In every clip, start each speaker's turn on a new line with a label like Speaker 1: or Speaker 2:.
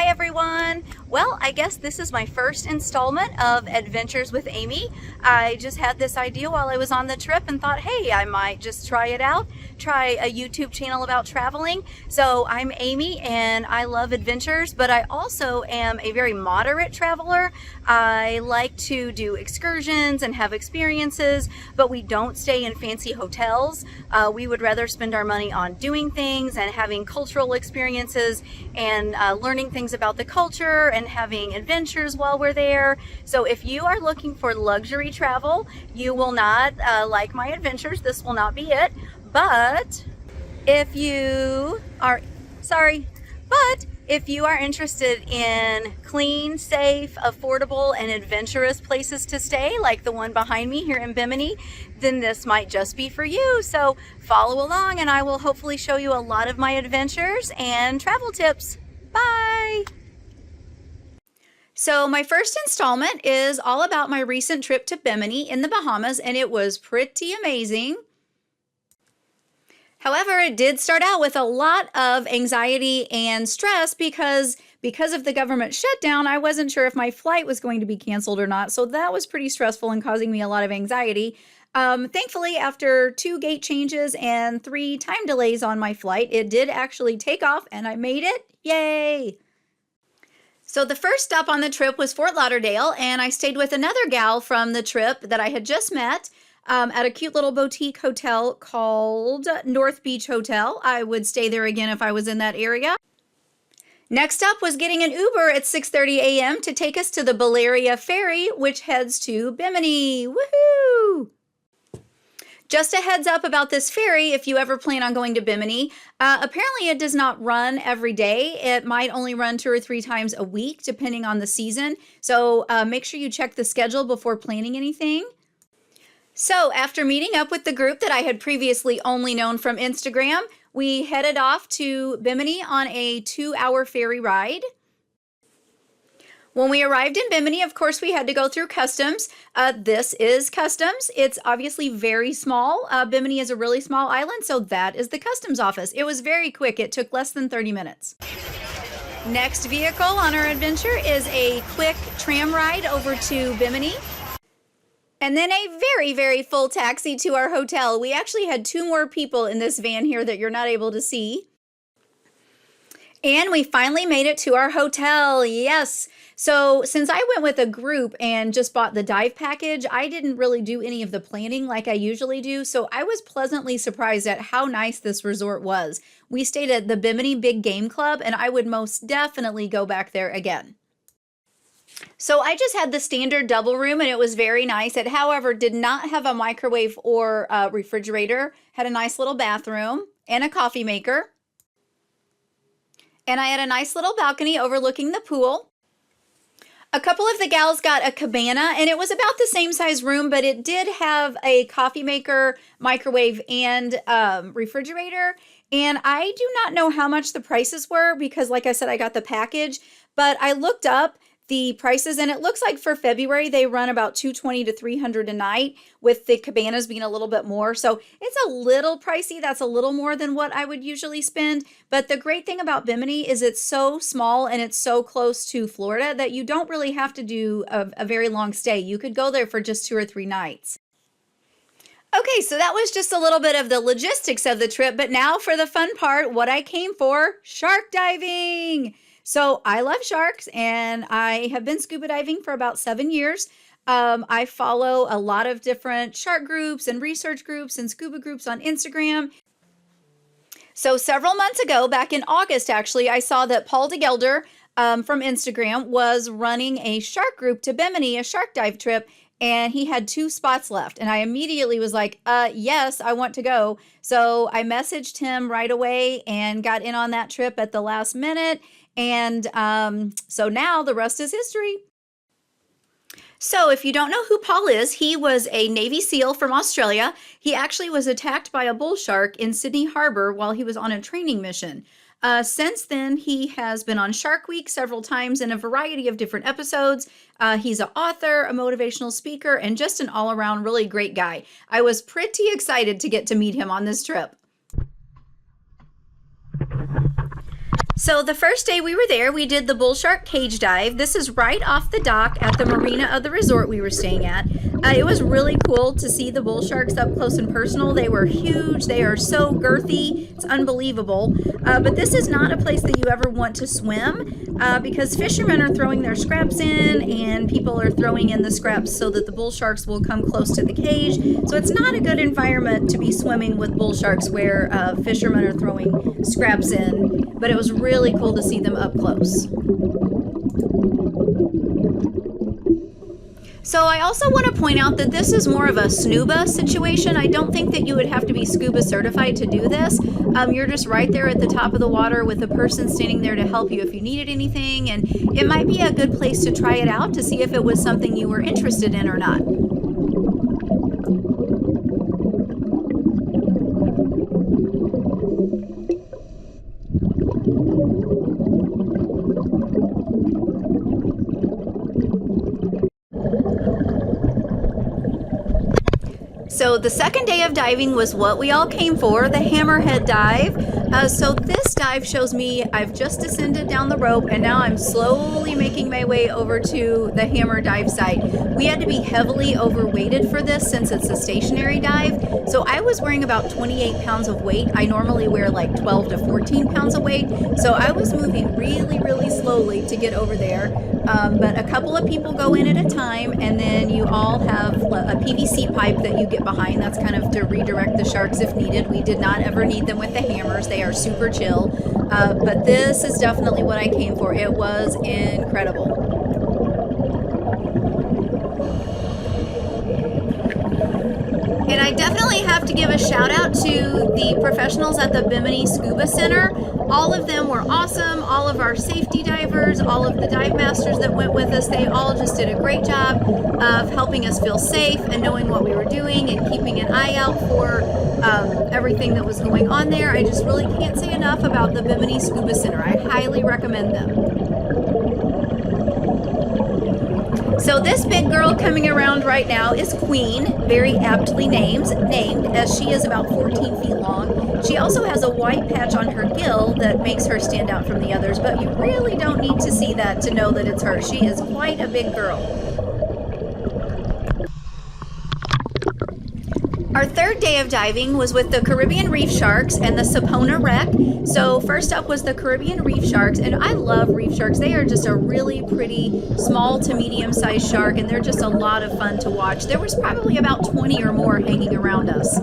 Speaker 1: Hi everyone! Well, I guess this is my first installment of Adventures with Amy. I just had this idea while I was on the trip and thought, hey, I might just try it out, try a YouTube channel about traveling. So I'm Amy and I love adventures, but I also am a very moderate traveler. I like to do excursions and have experiences, but we don't stay in fancy hotels. We would rather spend our money on doing things and having cultural experiences and learning things about the culture and having adventures while we're there. So if you are looking for luxury travel, you will not like my adventures. This will not be it. But if you are, if you are interested in clean, safe, affordable, and adventurous places to stay, like the one behind me here in Bimini, then this might just be for you. So follow along and I will hopefully show you a lot of my adventures and travel tips. Bye! So my first installment is all about my recent trip to Bimini in the Bahamas, and it was pretty amazing. However, it did start out with a lot of anxiety and stress because of the government shutdown. I wasn't sure if my flight was going to be canceled or not, so that was pretty stressful and causing me a lot of anxiety. Thankfully, after 2 gate changes and 3 time delays on my flight, it did actually take off and I made it. Yay! So the first stop on the trip was Fort Lauderdale, and I stayed with another gal from the trip that I had just met at a cute little boutique hotel called North Beach Hotel. I would stay there again if I was in that area. Next up was getting an Uber at 6:30 a.m. to take us to the Balearia Ferry, which heads to Bimini. Woohoo! Just a heads up about this ferry, if you ever plan on going to Bimini, apparently it does not run every day. It might only run 2 or 3 times a week, depending on the season. So make sure you check the schedule before planning anything. So after meeting up with the group that I had previously only known from Instagram, we headed off to Bimini on a 2-hour ferry ride. When we arrived in Bimini, of course, we had to go through customs. This is customs. It's obviously very small. Bimini is a really small island, so that is the customs office. It was very quick. It took less than 30 minutes. Next vehicle on our adventure is a quick tram ride over to Bimini. And then a very, very full taxi to our hotel. We actually had 2 more people in this van here that you're not able to see. And we finally made it to our hotel. Yes. So since I went with a group and just bought the dive package, I didn't really do any of the planning like I usually do. So I was pleasantly surprised at how nice this resort was. We stayed at the Bimini Big Game Club, and I would most definitely go back there again. So I just had the standard double room, and it was very nice. It, however, did not have a microwave or a refrigerator. Had a nice little bathroom and a coffee maker. And I had a nice little balcony overlooking the pool. A couple of the gals got a cabana, and it was about the same size room, but it did have a coffee maker, microwave, and refrigerator. And I do not know how much the prices were because, like I said, I got the package, but I looked up the prices, and it looks like for February they run about $220 to $300 a night, with the cabanas being a little bit more. So it's a little pricey. That's a little more than what I would usually spend. But the great thing about Bimini is it's so small and it's so close to Florida that you don't really have to do a very long stay. You could go there for just 2 or 3 nights. Okay, so that was just a little bit of the logistics of the trip, but now for the fun part, what I came for, shark diving. So I love sharks, and I have been scuba diving for about 7 years. I follow a lot of different shark groups and research groups and scuba groups on Instagram. So several months ago, back in August actually, I saw that Paul DeGelder from Instagram was running a shark group to Bimini, a shark dive trip, and he had 2 spots left. And I immediately was like, yes, I want to go. So I messaged him right away and got in on that trip at the last minute. And so now the rest is history. So if you don't know who Paul is, he was a Navy SEAL from Australia. He actually was attacked by a bull shark in Sydney Harbor while he was on a training mission. Since then, he has been on Shark Week several times in a variety of different episodes. He's an author, a motivational speaker, and just an all-around really great guy. I was pretty excited to get to meet him on this trip. So the first day we were there, we did the bull shark cage dive. This is right off the dock at the marina of the resort we were staying at. It was really cool to see the bull sharks up close and personal. They were huge. They are so girthy. It's unbelievable. But this is not a place that you ever want to swim because fishermen are throwing their scraps in and people are throwing in the scraps so that the bull sharks will come close to the cage. So it's not a good environment to be swimming with bull sharks where fishermen are throwing scraps in. But it was really cool to see them up close. So I also want to point out that this is more of a snuba situation. I don't think that you would have to be scuba certified to do this. You're just right there at the top of the water with a person standing there to help you if you needed anything. And it might be a good place to try it out to see if it was something you were interested in or not. So the second day of diving was what we all came for, the hammerhead dive. So this dive shows me I've just descended down the rope and now I'm slowly making my way over to the hammer dive site. We had to be heavily overweighted for this since it's a stationary dive. So I was wearing about 28 pounds of weight. I normally wear like 12 to 14 pounds of weight. So I was moving really, really slowly to get over there. But a couple of people go in at a time and then you all have a PVC pipe that you get behind. That's kind of to redirect the sharks if needed. We did not ever need them with the hammers. They are super chill. But this is definitely what I came for. It was incredible. And I definitely have to give a shout out to the professionals at the Bimini Scuba Center. All of them were awesome. All of our safety divers, all of the dive masters that went with us, they all just did a great job of helping us feel safe and knowing what we were doing and keeping an eye out for everything that was going on there. I just really can't say enough about the Bimini Scuba Center. I highly recommend them. So this big girl coming around right now is Queen, very aptly named as she is about 14 feet long. She also has a white patch on her gill that makes her stand out from the others, but you really don't need to see that to know that it's her. She is quite a big girl. Our third day of diving was with the Caribbean reef sharks and the Sapona wreck. So first up was the Caribbean reef sharks, and I love reef sharks. They are just a really pretty small to medium sized shark, and they're just a lot of fun to watch. There was probably about 20 or more hanging around us.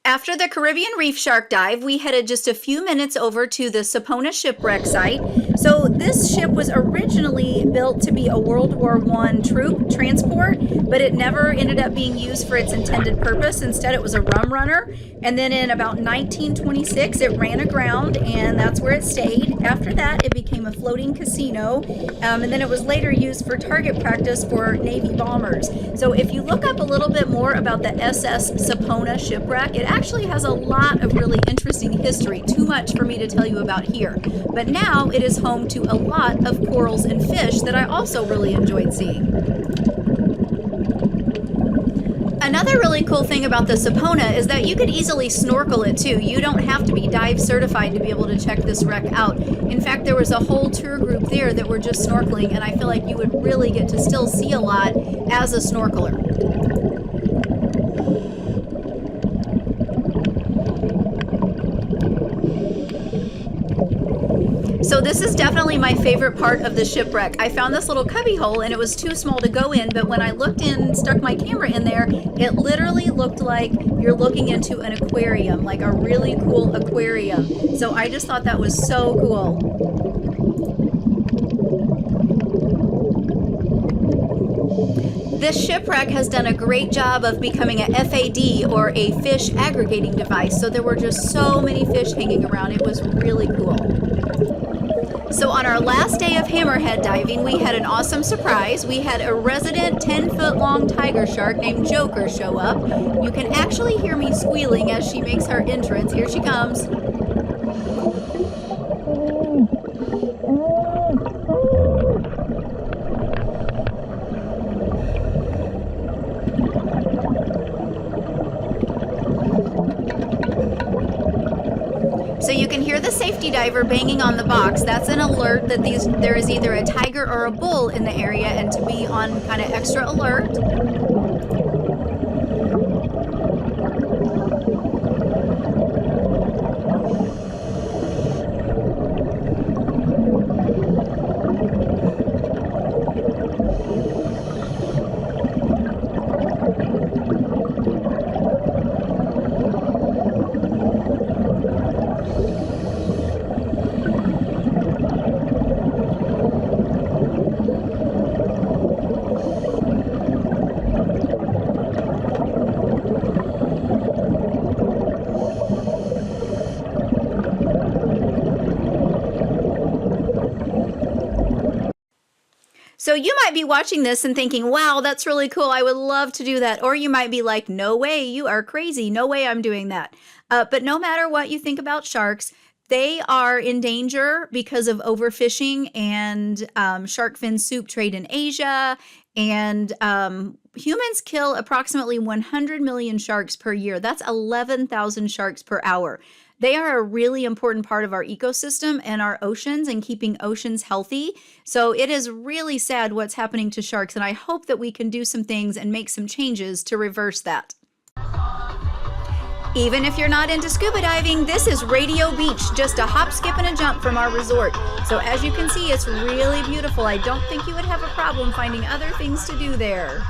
Speaker 1: After the Caribbean reef shark dive, we headed just a few minutes over to the Sapona shipwreck site. So this ship was originally built to be a World War I troop transport, but it never ended up being used for its intended purpose. Instead, it was a rum runner. And then in about 1926, it ran aground, and that's where it stayed. After that, it became a floating casino, and then it was later used for target practice for Navy bombers. So if you look up a little bit more about the SS Sapona shipwreck, it actually has a lot of really interesting history, too much for me to tell you about here. But now it is home to a lot of corals and fish that I also really enjoyed seeing. Another really cool thing about the Sapona is that you could easily snorkel it too. You don't have to be dive certified to be able to check this wreck out. In fact, there was a whole tour group there that were just snorkeling, and I feel like you would really get to still see a lot as a snorkeler. So this is definitely my favorite part of the shipwreck. I found this little cubby hole and it was too small to go in, but when I looked in and stuck my camera in there, it literally looked like you're looking into an aquarium, like a really cool aquarium. So I just thought that was so cool. This shipwreck has done a great job of becoming a FAD, or a fish aggregating device. So there were just so many fish hanging around. It was really cool. So on our last day of hammerhead diving, we had an awesome surprise. We had a resident 10-foot long tiger shark named Joker show up. You can actually hear me squealing as she makes her entrance. Here she comes. So you can hear the safety diver banging on the box. That's an alert that there is either a tiger or a bull in the area, and to be on kind of extra alert. So you might be watching this and thinking, wow, that's really cool. I would love to do that. Or you might be like, no way, you are crazy. No way I'm doing that. But no matter what you think about sharks, they are in danger because of overfishing and shark fin soup trade in Asia. And humans kill approximately 100 million sharks per year. That's 11,000 sharks per hour. They are a really important part of our ecosystem and our oceans and keeping oceans healthy. So it is really sad what's happening to sharks, and I hope that we can do some things and make some changes to reverse that. Even if you're not into scuba diving, this is Radio Beach, just a hop, skip, and a jump from our resort. So as you can see, it's really beautiful. I don't think you would have a problem finding other things to do there.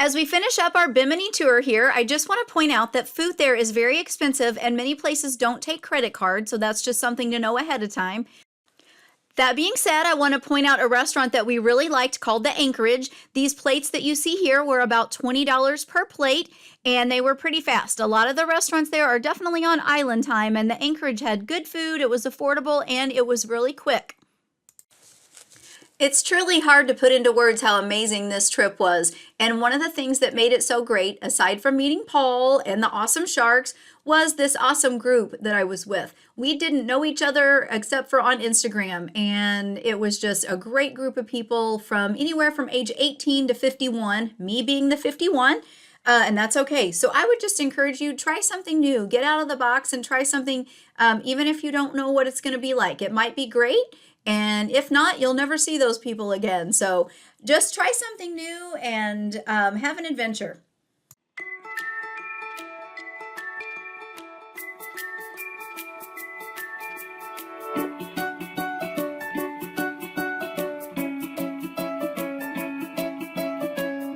Speaker 1: As we finish up our Bimini tour here, I just want to point out that food there is very expensive and many places don't take credit cards, so that's just something to know ahead of time. That being said, I want to point out a restaurant that we really liked called the Anchorage. These plates that you see here were about $20 per plate, and they were pretty fast. A lot of the restaurants there are definitely on island time, and the Anchorage had good food, it was affordable, and it was really quick. It's truly hard to put into words how amazing this trip was. And one of the things that made it so great, aside from meeting Paul and the awesome sharks, was this awesome group that I was with. We didn't know each other except for on Instagram, and it was just a great group of people from anywhere from age 18 to 51, me being the 51. And that's okay. So I would just encourage you, try something new, get out of the box and try something, even if you don't know what it's going to be like. It might be great. And if not, you'll never see those people again. So just try something new and have an adventure.